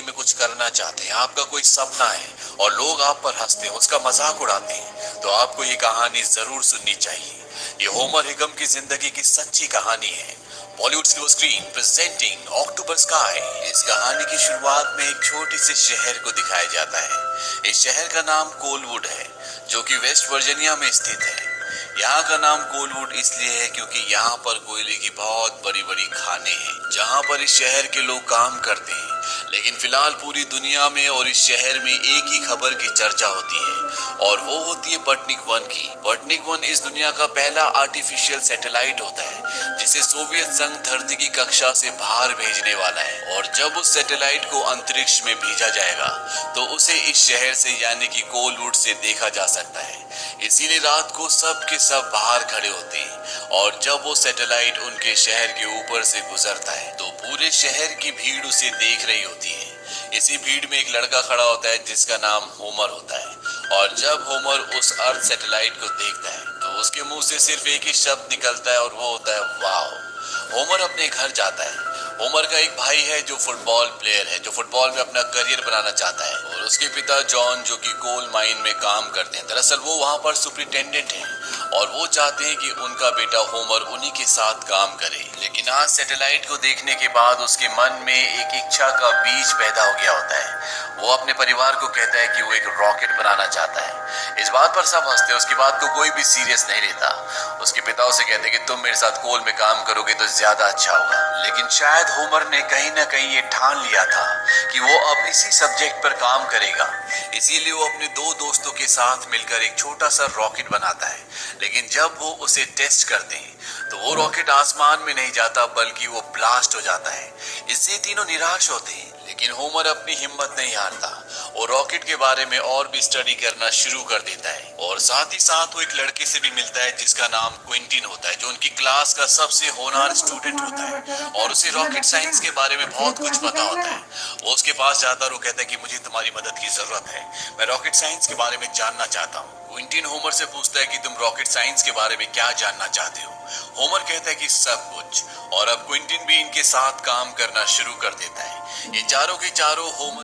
जिंदगी में कुछ करना चाहते हैं, आपका कोई सपना है और लोग आप पर हंसते हैं, उसका मजाक उड़ाते हैं, तो आपको ये कहानी जरूर सुननी चाहिए। ये होमर हिगम की जिंदगी की सच्ची कहानी है। Bollywood silver screen presenting October sky. इस कहानी की शुरुआत में एक छोटे से शहर को दिखाया जाता है। इस शहर का नाम कोलवुड है, जो कि वेस्ट वर्जीनिया में स्थित है। यहाँ का नाम कोलवुड इसलिए है क्योंकि यहाँ पर कोयले की बहुत बड़ी बड़ी खानें हैं, जहाँ पर इस शहर के लोग काम करते हैं। लेकिन फिलहाल पूरी दुनिया में और इस शहर में एक ही खबर की चर्चा होती है, और वो होती है स्पुतनिक 1 की। स्पुतनिक 1 इस दुनिया का पहला आर्टिफिशियल सैटेलाइट होता है, जिसे सोवियत संघ धरती की कक्षा से बाहर भेजने वाला है। और जब उस सैटेलाइट को अंतरिक्ष में भेजा जाएगा, तो उसे इस शहर से यानी कि कोलवुड से देखा जा सकता है। इसीलिए रात को सब के सब बाहर खड़े होते हैं, और जब वो सैटेलाइट उनके शहर के ऊपर से गुजरता है, तो पूरे शहर की भीड़ उसे देख रही होती है। इसी भीड़ में एक लड़का खड़ा होता है जिसका नाम होमर होता है, और जब होमर उस अर्थ सैटेलाइट को देखता है, तो उसके मुंह से सिर्फ एक ही शब्द निकलता है, और वो होता है वाओ। होमर अपने घर जाता है। होमर का एक भाई है जो फुटबॉल प्लेयर है, जो फुटबॉल में अपना करियर बनाना चाहता है, और उसके पिता जॉन जो कि कोल माइन में काम करते हैं। दरअसल वो वहाँ पर सुपरिटेंडेंट हैं, और वो चाहते हैं कि उनका बेटा होमर उन्हीं के साथ काम करे। लेकिन आज सैटेलाइट को देखने के बाद उसके मन में एक इच्छा का बीज पैदा हो गया होता है। वो अपने परिवार को कहता है कि वो एक रॉकेट बनाना चाहता है। इस बात पर सब हंसते हैं, उसकी बात को कोई भी सीरियस नहीं लेता। उसके पिता उसे कहते हैं कि तुम मेरे साथ कोल में काम करोगे तो ज्यादा अच्छा होगा। लेकिन शायद होमर ने कहीं ना कहीं ये ठान लिया था कि वो अब इसी सब्जेक्ट पर काम करेगा। इसीलिए वो अपने दो दोस्तों के साथ मिलकर एक छोटा सा रॉकेट बनाता है। लेकिन जब वो उसे टेस्ट करते हैं, तो वो रॉकेट आसमान में नहीं जाता, बल्कि वो ब्लास्ट हो जाता है। इससे तीनों निराश होते हैं, लेकिन होमर अपनी हिम्मत नहीं हारता। वो रॉकेट के बारे में और भी स्टडी करना शुरू कर देता है, और साथ ही साथ वो एक लड़के से भी मिलता है जिसका नाम क्विंटिन होता है, जो उनकी क्लास का सबसे होनहार स्टूडेंट होता है, और उसे रॉकेट साइंस के बारे में बहुत कुछ पता होता है। वो उसके पास जाता है और वो कहता है कि मुझे तुम्हारी मदद की जरूरत है, मैं रॉकेट साइंस के बारे में जानना चाहता हूँ। क्विंटिन होमर से पूछता है कि तुम रॉकेट साइंस के बारे में क्या जानना चाहते हो। होमर कहता है कि सब कुछ, और अब क्विंटिन भी इनके साथ काम करना शुरू कर देता है। ये चारों के चारों होमर